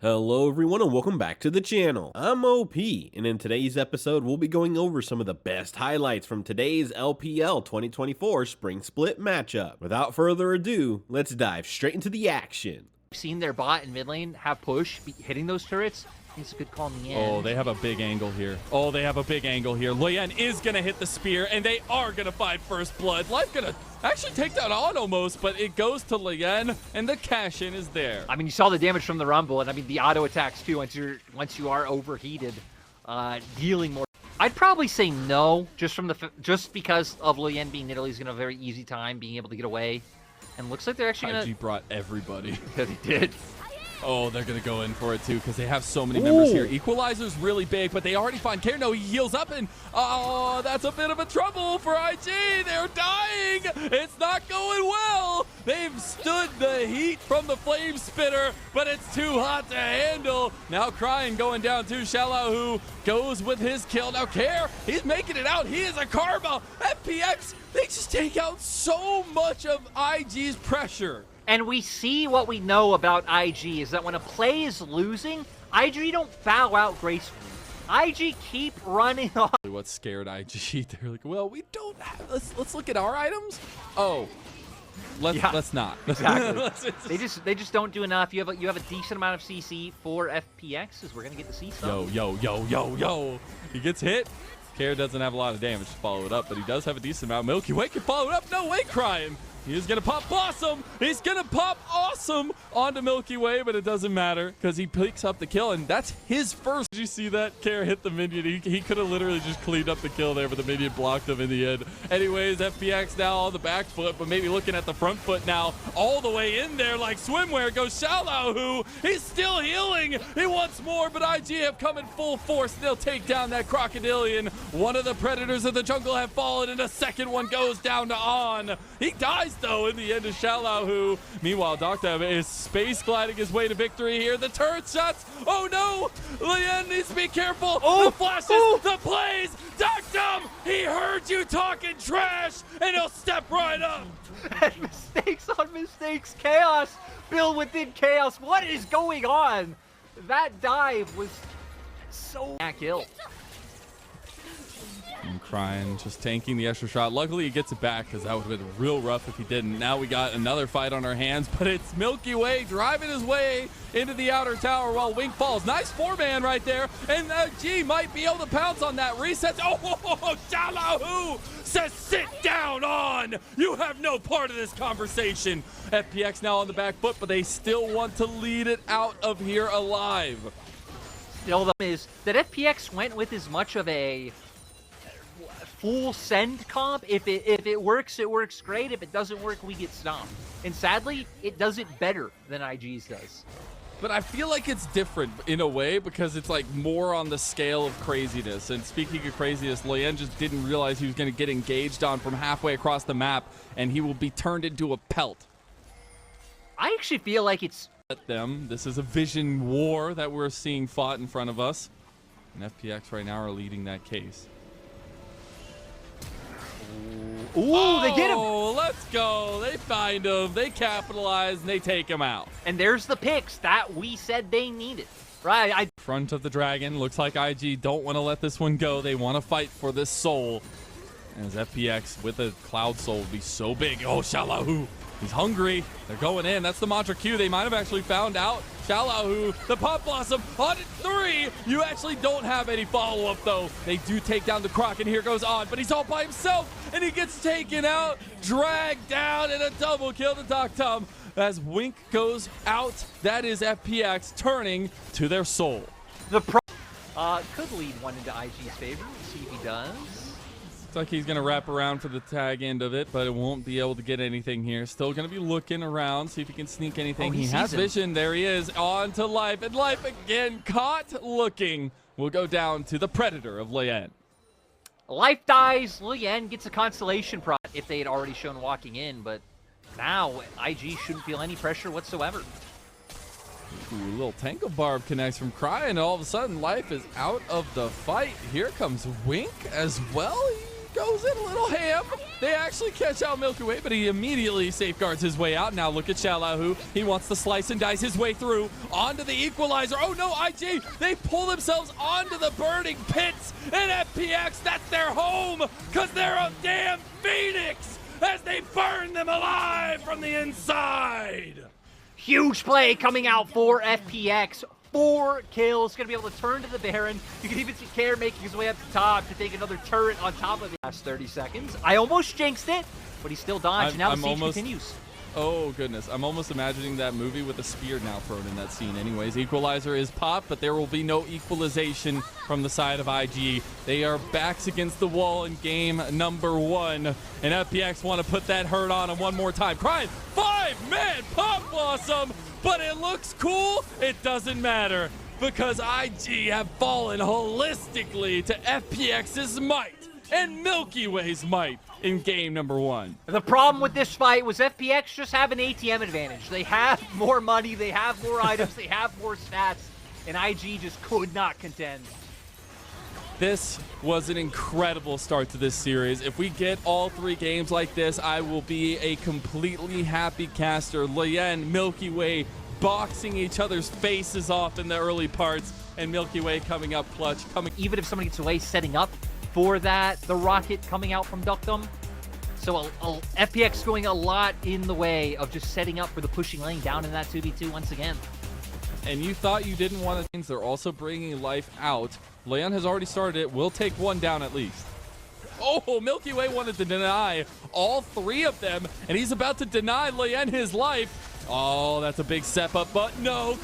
Hello everyone and welcome back to the channel. I'm OP, and in today's episode we'll be going over some of the best highlights from today's LPL 2024 Spring Split matchup. Without further ado, let's dive straight into the action. I've seen their bot in mid lane have push, hitting those turrets. I think it's a good call in the end. Oh, they have a big angle here. Lian is going to hit the spear, and they are going to find first blood. Life going to actually take down On almost, but it goes to Lian, and the cash-in is there. I mean, you saw the damage from the Rumble, and I mean, the auto attacks too, once you are overheated, dealing more. I'd probably say no, just because of Lian being Italy's going to have a very easy time being able to get away. And looks like they're actually going to... IG brought everybody. Yeah, they did. Oh, they're going to go in for it, too, because they have so many members here. Equalizer's really big, but they already find Care. No, he heals up, and oh, that's a bit of a trouble for IG. They're dying. It's not going well. They've stood the heat from the Flame Spitter, but it's too hot to handle. Now Crying going down to Shallow, who goes with his kill. Now Care, he's making it out. He is a karma. FPX, they just take out so much of IG's pressure. And we see what we know about IG is that when a play is losing, IG don't bow out gracefully. IG keep running off. What scared IG? They're like, well, we don't have. Let's look at our items. Oh, let's not. Exactly. they just don't do enough. You have a decent amount of CC for FPX, as we're gonna get to see some. Yo. He gets hit. Care doesn't have a lot of damage to follow it up, but he does have a decent amount. Milky Way can follow it up. No way, Crying. He's going to pop Blossom. He's going to pop Awesome onto Milky Way, but it doesn't matter because he picks up the kill, and that's his first. Did you see that? Care hit the minion. He could have literally just cleaned up the kill there, but the minion blocked him in the end. Anyways, FPX now on the back foot, but maybe looking at the front foot now. All the way in there like swimwear goes Shallow, who he's still healing. He wants more, but IG have come in full force. They'll take down that Crocodilian. One of the predators of the jungle have fallen, and a second one goes down to On. He dies though in the end of Shallow, who meanwhile Doctor is space gliding his way to victory here. The turret shots. Oh no, Lian needs to be careful. The flashes, the plays. Doctor, he heard you talking trash, and he'll step right up. And mistakes on mistakes. Chaos build within chaos. What is going on? That dive was so kill. And Crying, just tanking the extra shot. Luckily, he gets it back because that would have been real rough if he didn't. Now we got another fight on our hands, but it's Milky Way driving his way into the outer tower while Wink falls. Nice four-man right there, and G might be able to pounce on that. Resets. Oh, Shallow who says, sit down, On. You have no part of this conversation. FPX now on the back foot, but they still want to lead it out of here alive. Still, is that FPX went with as much of a full send comp. If it works, it works great. If it doesn't work, we get stomped. And sadly, it does it better than IG's does. But I feel like it's different in a way because it's like more on the scale of craziness. And speaking of craziness, Lian just didn't realize he was going to get engaged on from halfway across the map, and he will be turned into a pelt. I actually feel like it's them. This is a vision war that we're seeing fought in front of us. And FPX right now are leading that case. Ooh, they get him. Oh, let's go. They find him. They capitalize, and they take him out. And there's the picks that we said they needed. Right. Front of the dragon. Looks like IG don't want to let this one go. They want to fight for this soul. As FPX with a Cloud Soul would be so big. Oh, Shallow. He's hungry. They're going in. That's the mantra Q. They might have actually found out. Shallow, the Pop Blossom on 3. You actually don't have any follow-up, though. They do take down the Croc, and here goes On, but he's all by himself, and he gets taken out, dragged down, and a double kill to Doctum. As Wink goes out, that is FPX turning to their soul. The could lead one into IG's favor. We'll see if he does. Looks like he's going to wrap around for the tag end of it, but it won't be able to get anything here. Still going to be looking around, see if he can sneak anything. He has vision. There he is. On to Life, and Life again caught looking. We'll go down to the Predator of Lian. Life dies. Lian gets a constellation prod if they had already shown walking in, but now IG shouldn't feel any pressure whatsoever. Ooh, a little Tango Barb connects from Cry, and all of a sudden Life is out of the fight. Here comes Wink as well. goes in a little ham. They actually catch out Milky Way, but he immediately safeguards his way out. Now look at Xiaolahu. He wants to slice and dice his way through onto the equalizer. Oh no, IG, they pull themselves onto the burning pits. And FPX, that's their home, because they're a damn Phoenix as they burn them alive from the inside. Huge play coming out for FPX. 4 kills, gonna be able to turn to the Baron. You can even see Care making his way up the top to take another turret on top of it. Last 30 seconds. I almost jinxed it, but he still dodged, and now the siege continues. Oh goodness, I'm almost imagining that movie with a spear now thrown in that scene. Anyways, equalizer is popped, but there will be no equalization from the side of IG. They are backs against the wall in game number 1, and FPX want to put that hurt on him one more time. Crying, 5-man Pop Blossom, but it looks cool. It doesn't matter because IG have fallen holistically to FPX's might and Milky Way's might in game number 1. The problem with this fight was FPX just have an ATM advantage. They have more money, they have more items, they have more stats, and IG just could not contend. This was an incredible start to this series. If we get all 3 games like this, I will be a completely happy caster. Lien, Milky Way boxing each other's faces off in the early parts, and Milky Way coming up clutch. Even if someone gets away setting up for that, the rocket coming out from Duckdom. So FPX going a lot in the way of just setting up for the pushing lane down in that 2v2 once again. And you thought you didn't want to. They're also bringing life out. Leon has already started it. We'll take 1 down at least. Oh, Milky Way wanted to deny all 3 of them, and he's about to deny Leon his life. Oh, that's a big step up, but no,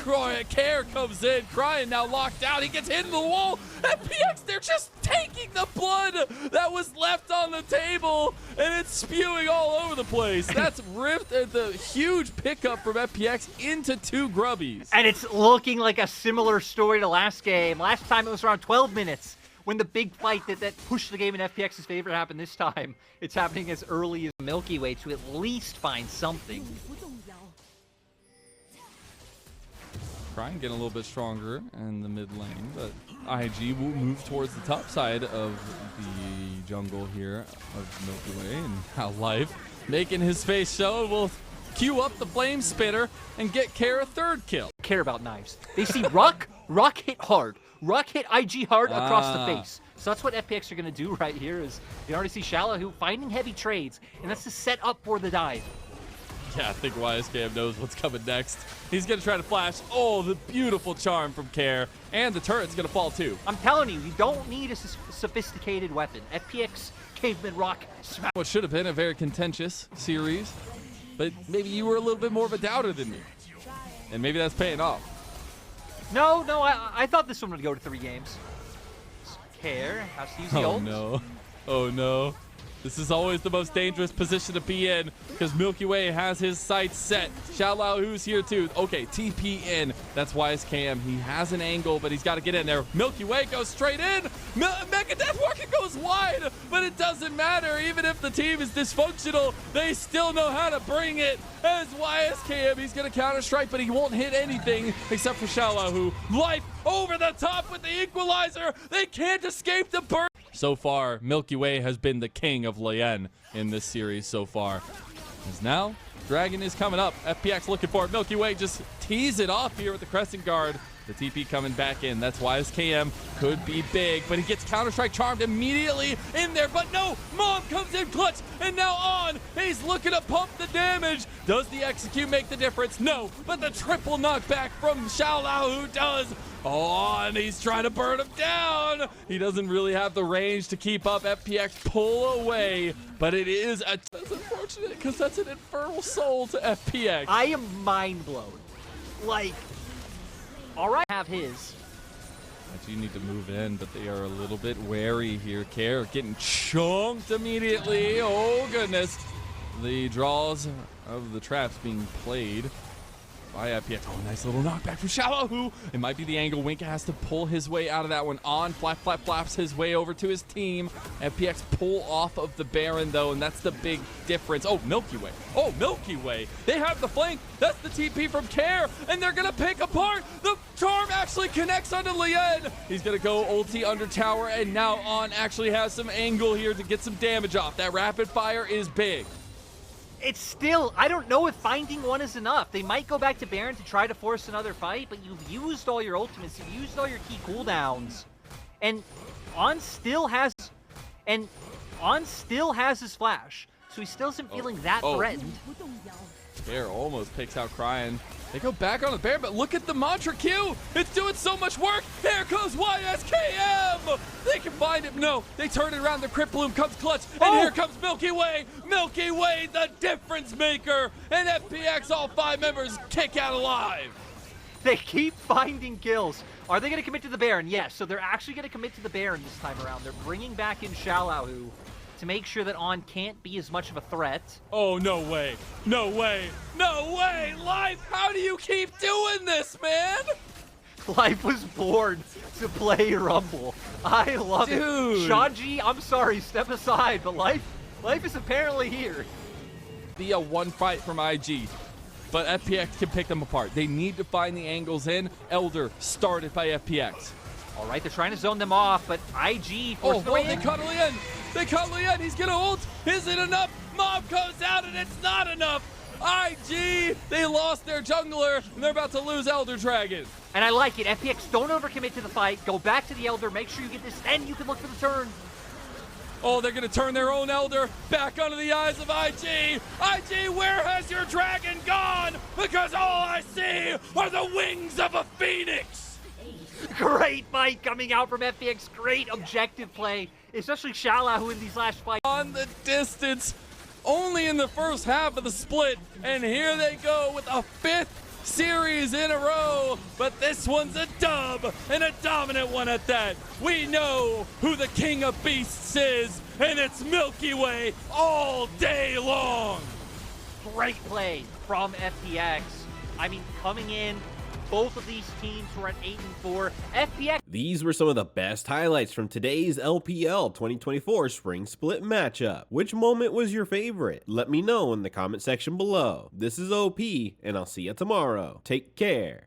Care comes in. Crying now locked out. He gets hit in the wall. FPX, they're just taking the blood that was left on the table, and it's spewing all over the place. That's ripped the huge pickup from FPX into 2 grubbies. And it's looking like a similar story to last game. Last time it was around 12 minutes when the big fight that pushed the game in FPX's favor happened. This time, it's happening as early as Milky Way to at least find something. Crying getting a little bit stronger in the mid lane, but IG will move towards the top side of the jungle here of Milky Way, and how Life making his face show will queue up the flame spitter and get Care a 3rd kill. Care about knives. They see Ruck hit hard. Ruck hit IG hard across the face. So that's what FPX are going to do right here is you already see Xiaolahu finding heavy trades, and that's to set up for the dive. Yeah, I think YSKM knows what's coming next. He's going to try to flash. Oh, the beautiful charm from Care. And the turret's going to fall too. I'm telling you, you don't need a sophisticated weapon. FPX Caveman Rock smash. What should have been a very contentious series, but maybe you were a little bit more of a doubter than me. And maybe that's paying off. No, I thought this one would go to 3 games. Care has to use the ult. Oh no. Oh no. This is always the most dangerous position to be in because Milky Way has his sights set. Xiaolaohu's here too. Okay, TP in. That's YSKM. He has an angle, but he's got to get in there. Milky Way goes straight in. Mega Death Rocket goes wide, but it doesn't matter. Even if the team is dysfunctional, they still know how to bring it. As YSKM, he's going to counter strike, but he won't hit anything except for Xiaolahu. Life over the top with the equalizer. They can't escape the burn. So far, Milky Way has been the king of Lien in this series so far. As now, Dragon is coming up. FPX looking for it. Milky Way just tease it off here with the Crescent Guard. The TP coming back in. That's why his KM could be big, but he gets Counter-Strike charmed immediately in there. But no, Mom comes in clutch, and now on. He's looking to pump the damage. Does the execute make the difference? No, but the triple knockback from Xiaolao does. Oh, and he's trying to burn him down. He doesn't really have the range to keep up. FPX pull away, but it is that's unfortunate because that's an infernal soul to FPX. I am mind blown. Like, all right, have his. You need to move in, but they are a little bit wary here. Care getting chunked immediately. Oh, goodness. The draws of the traps being played. by FPX. Oh, nice little knockback from Shallow. It might be the angle. Wink has to pull his way out of that one. On flaps his way over to his team. FPX pull off of the Baron, though, and that's the big difference. Oh, Milky Way. Oh, Milky Way. They have the flank. That's the TP from Care, and they're going to pick apart. The charm actually connects onto Lien. He's going to go ulti under tower, and now On actually has some angle here to get some damage off. That rapid fire is big. It's still, I don't know if finding one is enough. They might go back to Baron to try to force another fight, but you've used all your ultimates, you've used all your key cooldowns. And On still has his flash, so he still isn't feeling that threatened. Bear almost picks out Crying. They go back on the Bear, but look at the mantra Q. It's doing so much work. There goes YSKM. They can find him. No, they turn it around. The Crypt Bloom comes clutch, and here comes Milky Way. Milky Way, the difference maker. And FPX, all 5 members, kick out alive. They keep finding kills. Are they going to commit to the Baron? Yes, so they're actually going to commit to the Baron this time around. They're bringing back in Shallow to make sure that On can't be as much of a threat. Oh, no way. No way. No way. Life, how do you keep doing this, man? Life was born to play Rumble. I love it. Shanji, I'm sorry, step aside, but life is apparently here. Be a one fight from IG, but FPX can pick them apart. They need to find the angles in. Elder started by FPX. All right, they're trying to zone them off, but IG forced the way in. They cut Lien. They cut Lien. He's going to ult. Is it enough? Mob goes out, and it's not enough. IG, they lost their jungler, and they're about to lose Elder Dragon. And I like it. FPX, don't overcommit to the fight. Go back to the Elder. Make sure you get this, and you can look for the turn. Oh, they're going to turn their own Elder back under the eyes of IG. IG, where has your dragon gone? Because all I see are the wings of a phoenix. Great fight coming out from FPX. Great objective play, especially Shala, who in these last fights. On the distance, only in the first half of the split, and here they go with a 5th series in a row, but this one's a dub, and a dominant one at that. We know who the king of beasts is, and it's Milky Way all day long. Great play from FPX. I mean, coming in, both of these teams were at 8-4. FPX. These were some of the best highlights from today's LPL 2024 Spring Split matchup. Which moment was your favorite? Let me know in the comment section below. This is OP, and I'll see you tomorrow. Take care.